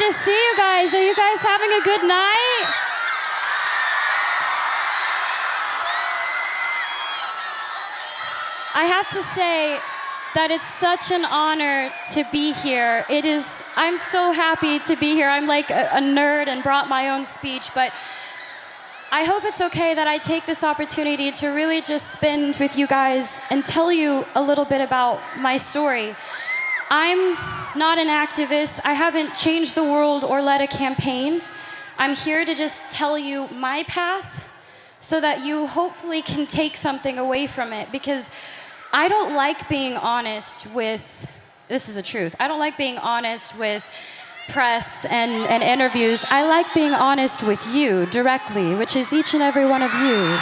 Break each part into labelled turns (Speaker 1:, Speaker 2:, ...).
Speaker 1: to see you guys. Are you guys having a good night? I have to say that it's such an honor to be here. I'm so happy to be here. I'm like a nerd and brought my own speech, but I hope it's okay that I take this opportunity to really just spend with you guys and tell you a little bit about my story. I'm not an activist. I haven't changed the world or led a campaign. I'm here to just tell you my path so that you hopefully can take something away from it, because I don't like being honest with, this is the truth, I don't like being honest with press and interviews. I like being honest with you directly, which is each and every one of you.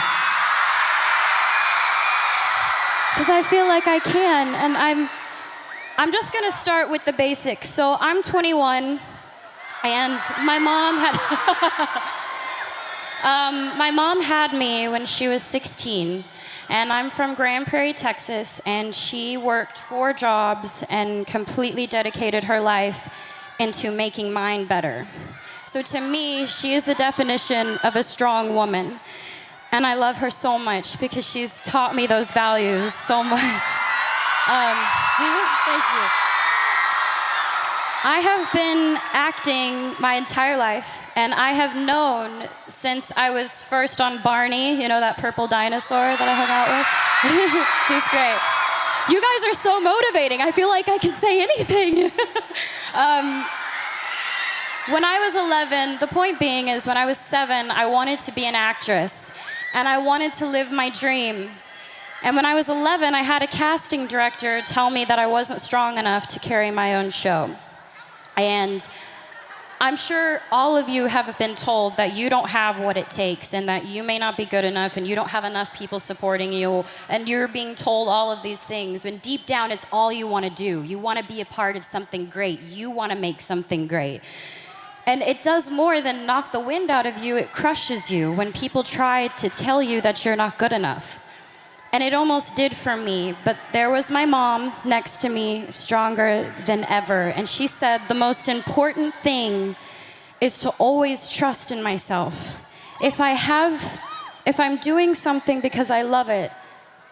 Speaker 1: Because I feel like I can, and I'm just gonna start with the basics. So I'm 21, and my mom had me when she was 16. And I'm from Grand Prairie, Texas, and she worked 4 jobs and completely dedicated her life into making mine better. So to me, she is the definition of a strong woman. And I love her so much because she's taught me those values so much. Thank you. I have been acting my entire life, and I have known since I was first on Barney, you know, that purple dinosaur that I hung out with? He's great. You guys are so motivating. I feel like I can say anything. When I was 11, the point being is when I was 7, I wanted to be an actress, and I wanted to live my dream. And when I was 11, I had a casting director tell me that I wasn't strong enough to carry my own show. And I'm sure all of you have been told that you don't have what it takes and that you may not be good enough and you don't have enough people supporting you, and you're being told all of these things when deep down it's all you want to do. You want to be a part of something great. You want to make something great. And it does more than knock the wind out of you. It crushes you when people try to tell you that you're not good enough. And it almost did for me, but there was my mom next to me, stronger than ever. And she said, the most important thing is to always trust in myself. If I'm doing something because I love it,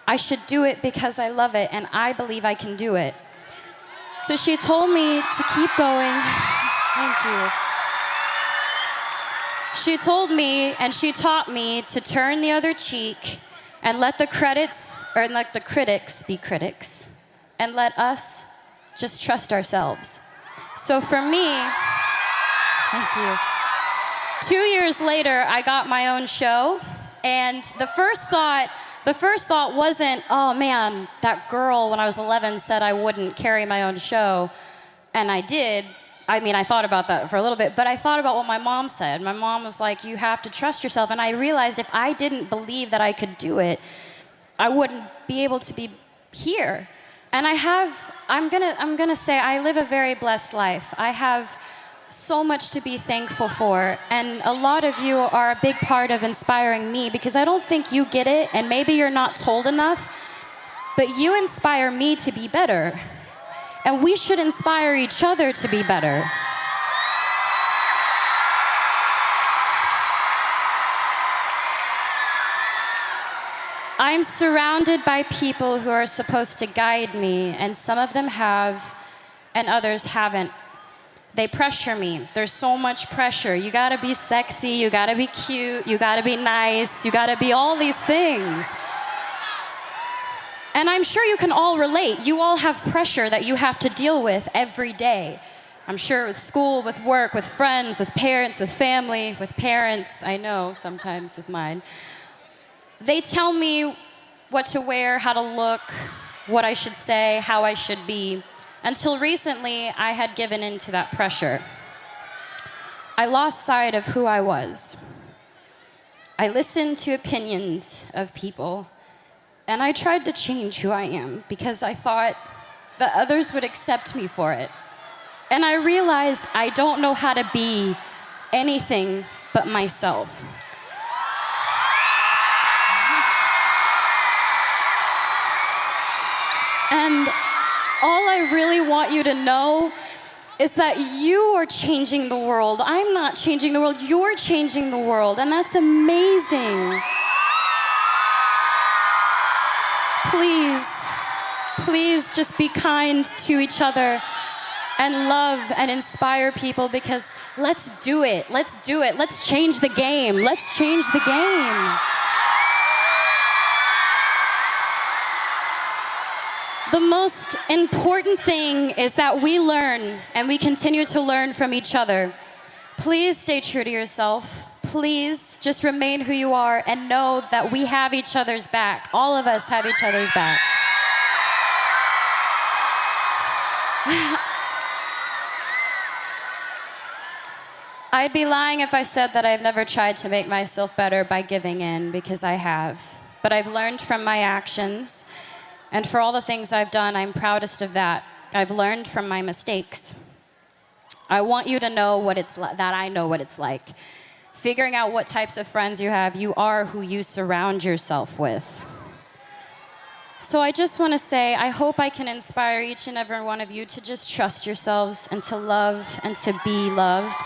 Speaker 1: I should do it because I love it, and I believe I can do it. So she told me to keep going. Thank you. She told me and she taught me to turn the other cheek and let the critics be critics, and let us just trust ourselves. So for me, thank you. 2 years later, I got my own show, and the first thought wasn't, oh man, that girl when I was 11 said I wouldn't carry my own show, and I did. I mean, I thought about that for a little bit, but I thought about what my mom said. My mom was like, you have to trust yourself. And I realized if I didn't believe that I could do it, I wouldn't be able to be here. And I'm gonna say I live a very blessed life. I have so much to be thankful for. And a lot of you are a big part of inspiring me, because I don't think you get it, and maybe you're not told enough, but you inspire me to be better. And we should inspire each other to be better. I'm surrounded by people who are supposed to guide me, and some of them have, and others haven't. They pressure me. There's so much pressure. You gotta be sexy, you gotta be cute, you gotta be nice, you gotta be all these things. And I'm sure you can all relate. You all have pressure that you have to deal with every day. I'm sure with school, with work, with friends, with parents, with family, with parents, I know sometimes with mine. They tell me what to wear, how to look, what I should say, how I should be. Until recently, I had given in to that pressure. I lost sight of who I was. I listened to opinions of people, and I tried to change who I am because I thought that others would accept me for it. And I realized I don't know how to be anything but myself. And all I really want you to know is that you are changing the world. I'm not changing the world, you're changing the world, and that's amazing. Please just be kind to each other and love and inspire people, because let's do it. Let's change the game. Let's change the game. The most important thing is that we learn and we continue to learn from each other. Please stay true to yourself. Please just remain who you are and know that we have each other's back. All of us have each other's back. I'd be lying if I said that I've never tried to make myself better by giving in, because I have. But I've learned from my actions, and for all the things I've done, I'm proudest of that. I've learned from my mistakes. I want you to know that I know what it's like. Figuring out what types of friends you have, you are who you surround yourself with. So I just want to say, I hope I can inspire each and every one of you to just trust yourselves and to love and to be loved.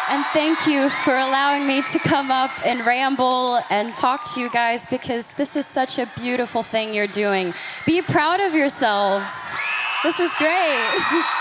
Speaker 1: And thank you for allowing me to come up and ramble and talk to you guys, because this is such a beautiful thing you're doing. Be proud of yourselves. This is great.